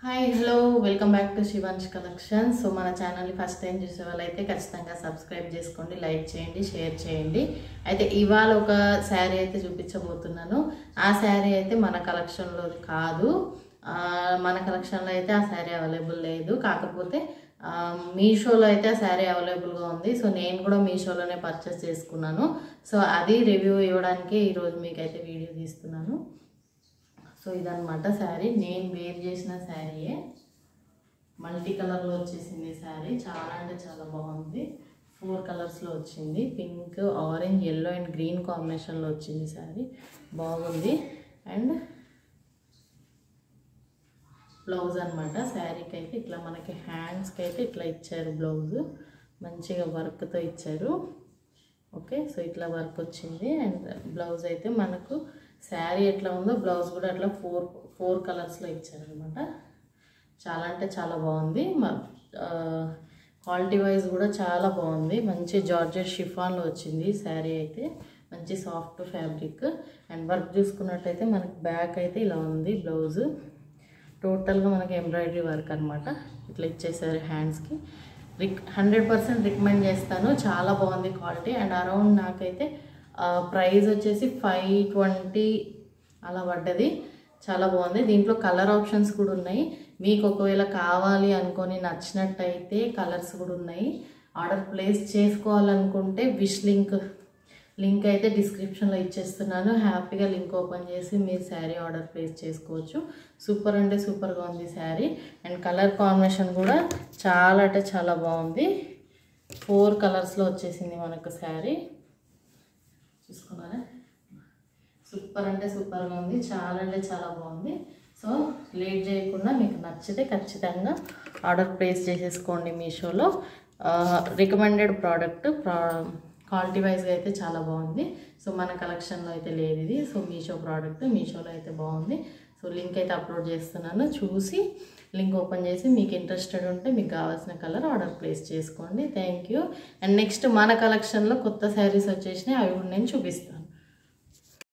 Hi hello welcome back to Shivansh collection. So మన ఛానల్ని first time చూసే వాళ్ళైతే ఖచ్చితంగా సబ్స్క్రైబ్ చేసుకోండి, లైక్ చేయండి, షేర్ చేయండి. అయితే ఇవాళ ఒక శారీ అయితే చూపించబోతున్నాను. ఆ శారీ అయితే మన కలెక్షన్లో కాదు, మన కలెక్షన్లో అయితే ఆ శారీ అవైలబుల్ లేదు. కాకపోతే మీషోలో అయితే ఆ శారీ అవైలబుల్గా ఉంది. సో నేను కూడా మీషోలోనే పర్చేస్ చేసుకున్నాను. సో అది రివ్యూ ఇవ్వడానికి ఈరోజు మీకైతే వీడియో తీస్తున్నాను. సో ఇదన్నమాట శారీ, నేను వేర్ చేసిన శారీయే. మల్టీ కలర్లో వచ్చేసింది శారీ. చాలా అంటే చాలా బాగుంది. 4 కలర్స్లో వచ్చింది. Pink, orange, yellow and green కాంబినేషన్లో వచ్చింది శారీ. బాగుంది. అండ్ బ్లౌజ్ అనమాట శారీకి అయితే ఇట్లా మనకి హ్యాండ్స్కి అయితే ఇట్లా ఇచ్చారు. బ్లౌజు మంచిగా వర్క్తో ఇచ్చారు. ఓకే, సో ఇట్లా వర్క్ వచ్చింది. అండ్ బ్లౌజ్ అయితే మనకు శారీ ఎట్లా ఉందో బ్లౌజ్ కూడా అట్లా ఫోర్ కలర్స్లో ఇచ్చారనమాట. చాలా అంటే చాలా బాగుంది. క్వాలిటీ వైజ్ కూడా చాలా బాగుంది. మంచి జార్జెట్ షిఫాన్లో వచ్చింది శారీ అయితే. మంచి సాఫ్ట్ ఫ్యాబ్రిక్. అండ్ వర్క్ చూసుకున్నట్టయితే మనకి బ్యాక్ అయితే ఇలా ఉంది. బ్లౌజు టోటల్గా మనకి ఎంబ్రాయిడరీ వర్క్ అనమాట. ఇట్లా ఇచ్చేసారు హ్యాండ్స్కి. 100% రికమెండ్ చేస్తాను. చాలా బాగుంది క్వాలిటీ. అండ్ అరౌండ్ నాకైతే ప్రైస్ వచ్చేసి 520 అలా పడ్డది. చాలా బాగుంది. దీంట్లో కలర్ ఆప్షన్స్ కూడా ఉన్నాయి. మీకు ఒకవేళ కావాలి అనుకొని నచ్చినట్టయితే కలర్స్ కూడా ఉన్నాయి. ఆర్డర్ ప్లేస్ చేసుకోవాలనుకుంటే విష్ లింక్ అయితే డిస్క్రిప్షన్లో ఇచ్చేస్తున్నాను. హ్యాపీగా లింక్ ఓపెన్ చేసి మీరు శారీ ఆర్డర్ ప్లేస్ చేసుకోవచ్చు. సూపర్ అంటే సూపర్గా ఉంది శారీ. అండ్ కలర్ కాంబినేషన్ కూడా చాలా అంటే చాలా బాగుంది. 4 కలర్స్లో వచ్చేసింది మనకు శారీ. చూసుకున్నారా? సూపర్ అంటే సూపర్గా ఉంది. చాలా అంటే చాలా బాగుంది. సో లేట్ చేయకుండా మీకు నచ్చితే ఖచ్చితంగా ఆర్డర్ ప్లేస్ చేసేసుకోండి మీషోలో. రికమెండెడ్ ప్రోడక్ట్, క్వాలిటీ వైజ్గా అయితే చాలా బాగుంది. సో మన కలెక్షన్లో అయితే లేదు ఇది. సో మీషో ప్రోడక్ట్ మీషోలో అయితే బాగుంది. సో లింక్ అయితే అప్లోడ్ చేస్తున్నాను. చూసి లింక్ ఓపెన్ చేసి మీకు ఇంట్రెస్టెడ్ ఉంటే మీకు కావాల్సిన కలర్ ఆర్డర్ ప్లేస్ చేసుకోండి. Thank you. అండ్ నెక్స్ట్ మన కలెక్షన్లో కొత్త శారీస్ వచ్చేసినాయి. అవి కూడా నేను చూపిస్తాను.